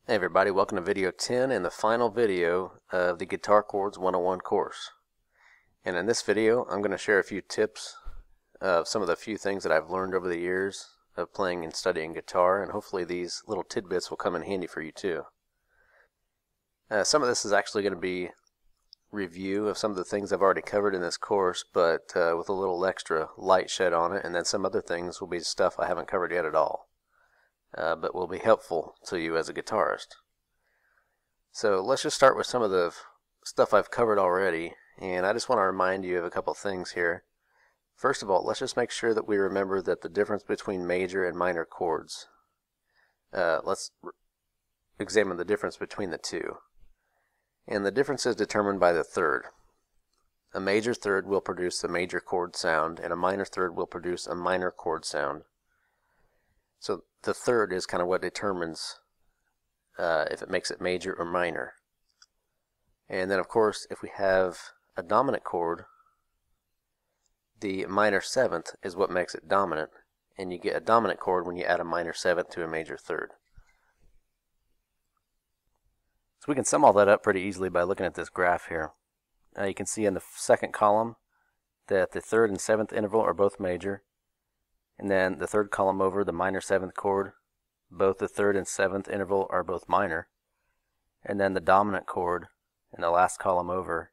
Hey everybody, welcome to video 10 and the final video of the Guitar Chords 101 course. And in this video, I'm going to share a few tips of some of the few things that I've learned over the years of playing and studying guitar, and hopefully these little tidbits will come in handy for you too. Some of this is actually going to be review of some of the things I've already covered in this course, but with a little extra light shed on it, and then some other things will be stuff I haven't covered yet at all. But will be helpful to you as a guitarist. So let's just start with some of the stuff I've covered already, and I just want to remind you of a couple things here. First of all, let's just make sure that we remember that the difference between major and minor chords. Let's examine the difference between the two. And the difference is determined by the third. A major third will produce a major chord sound, and a minor third will produce a minor chord sound. So the third is kind of what determines if it makes it major or minor. And then of course, if we have a dominant chord, the minor seventh is what makes it dominant, and you get a dominant chord when you add a minor seventh to a major third. So we can sum all that up pretty easily by looking at this graph here. You can see in the second column that the third and seventh interval are both major. And then the third column over, the minor seventh chord, both the third and seventh interval are both minor. And then the dominant chord in the last column over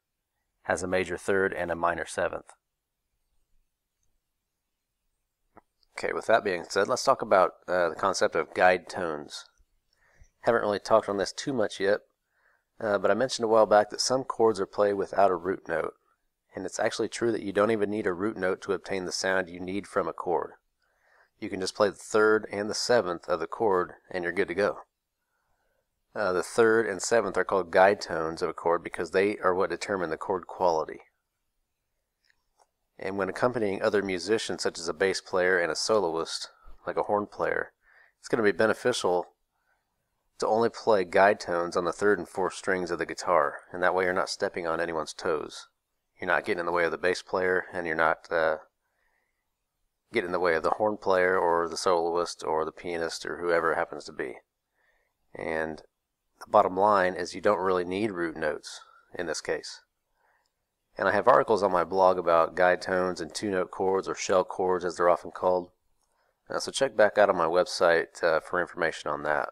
has a major third and a minor seventh. Okay, with that being said, let's talk about the concept of guide tones. Haven't really talked on this too much yet, but I mentioned a while back that some chords are played without a root note. And it's actually true that you don't even need a root note to obtain the sound you need from a chord. You can just play the third and the seventh of the chord and you're good to go. The third and seventh are called guide tones of a chord because they are what determine the chord quality. And when accompanying other musicians such as a bass player and a soloist, like a horn player, it's going to be beneficial to only play guide tones on the third and fourth strings of the guitar, and that way you're not stepping on anyone's toes. You're not getting in the way of the bass player, and you're not get in the way of the horn player or the soloist or the pianist or whoever it happens to be. And the bottom line is you don't really need root notes in this case. And I have articles on my blog about guide tones and two-note chords, or shell chords as they're often called. So check back out on my website for information on that.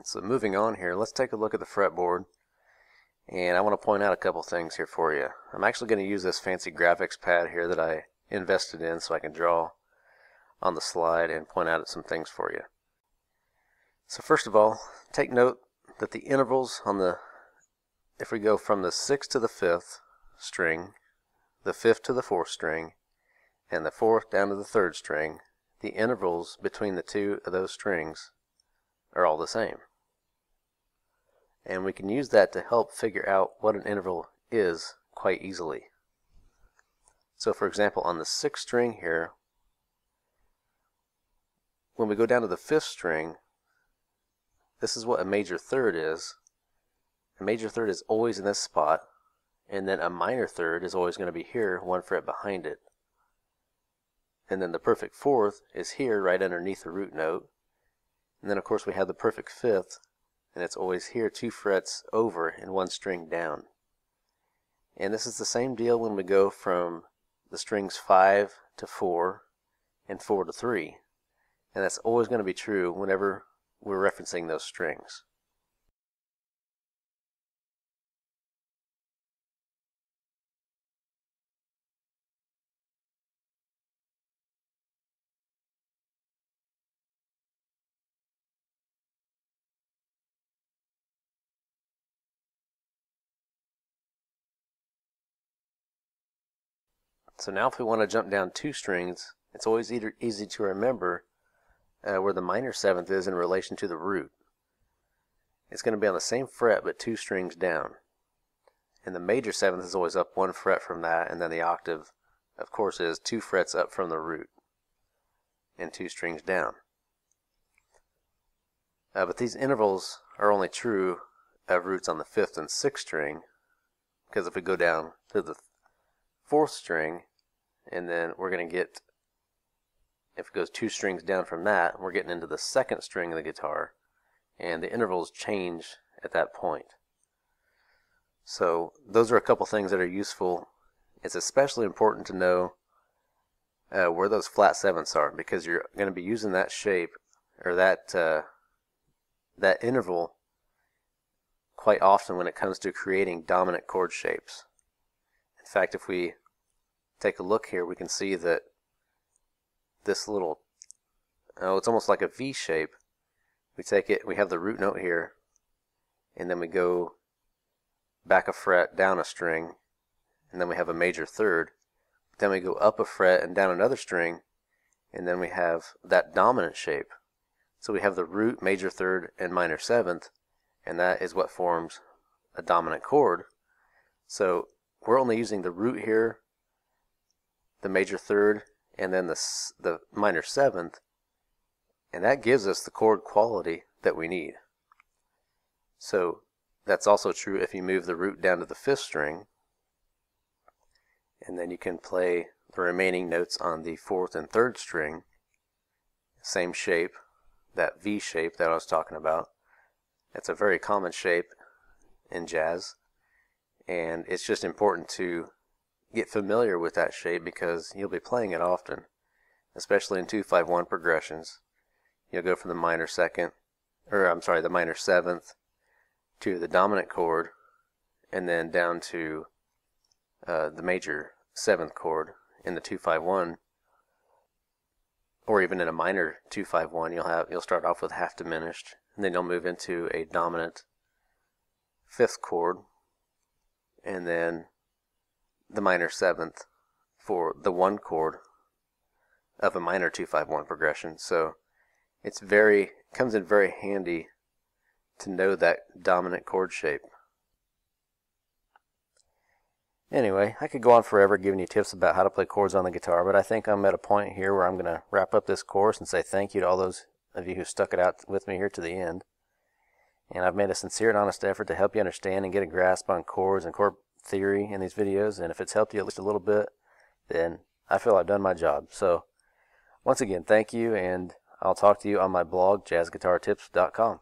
So moving on here, let's take a look at the fretboard. And I want to point out a couple things here for you. I'm actually going to use this fancy graphics pad here that I invested in so I can draw on the slide and point out some things for you. So first of all, take note that the intervals on the, if we go from the 6th to the 5th string, the 5th to the 4th string, and the 4th down to the 3rd string, the intervals between the two of those strings are all the same. And we can use that to help figure out what an interval is quite easily. So for example, on the 6th string here, when we go down to the 5th string, this is what a major third is. A major third is always in this spot, and then a minor third is always going to be here, one fret behind it. And then the perfect fourth is here, right underneath the root note. And then of course we have the perfect fifth, and it's always here, 2 frets over and 1 string down. And this is the same deal when we go from the strings 5 to 4 and 4 to 3. And that's always going to be true whenever we're referencing those strings. So now if we want to jump down 2 strings, it's always easy to remember where the minor seventh is in relation to the root. It's going to be on the same fret but 2 strings down. And the major seventh is always up 1 fret from that, and then the octave, of course, is 2 frets up from the root and 2 strings down. But these intervals are only true of roots on the 5th and 6th string, because if we go down to the 4th string, and then we're going to get, if it goes 2 strings down from that, we're getting into the 2nd string of the guitar, and the intervals change at that point. So those are a couple things that are useful. It's especially important to know where those flat sevenths are, because you're going to be using that shape or that interval quite often when it comes to creating dominant chord shapes. In fact, if we take a look here, we can see that this little, it's almost like a V shape. We take it, we have the root note here, and then we go back a fret, down a string, and then we have a major third. Then we go up a fret and down another string, and then we have that dominant shape. So we have the root, major third, and minor seventh, and that is what forms a dominant chord. So we're only using the root here, the major third, and then the minor seventh, and that gives us the chord quality that we need. So that's also true if you move the root down to the fifth string, and then you can play the remaining notes on the fourth and third string. Same shape, that V shape that I was talking about. It's a very common shape in jazz, and it's just important to get familiar with that shape because you'll be playing it often, especially in 2-5-1 progressions. You'll go from the minor second, the minor seventh to the dominant chord, and then down to the major seventh chord in the 2-5-1, or even in a minor 2-5-1. You'll start off with half diminished, and then you'll move into a dominant fifth chord, and then the minor seventh for the one chord of a minor 2-5-1 progression. So it comes in very handy to know that dominant chord shape. Anyway, I could go on forever giving you tips about how to play chords on the guitar, but I think I'm at a point here where I'm going to wrap up this course and say thank you to all those of you who stuck it out with me here to the end. And I've made a sincere and honest effort to help you understand and get a grasp on chords and chord theory in these videos, and if it's helped you at least a little bit, then I feel I've done my job. So once again, thank you, and I'll talk to you on my blog, jazzguitartips.com.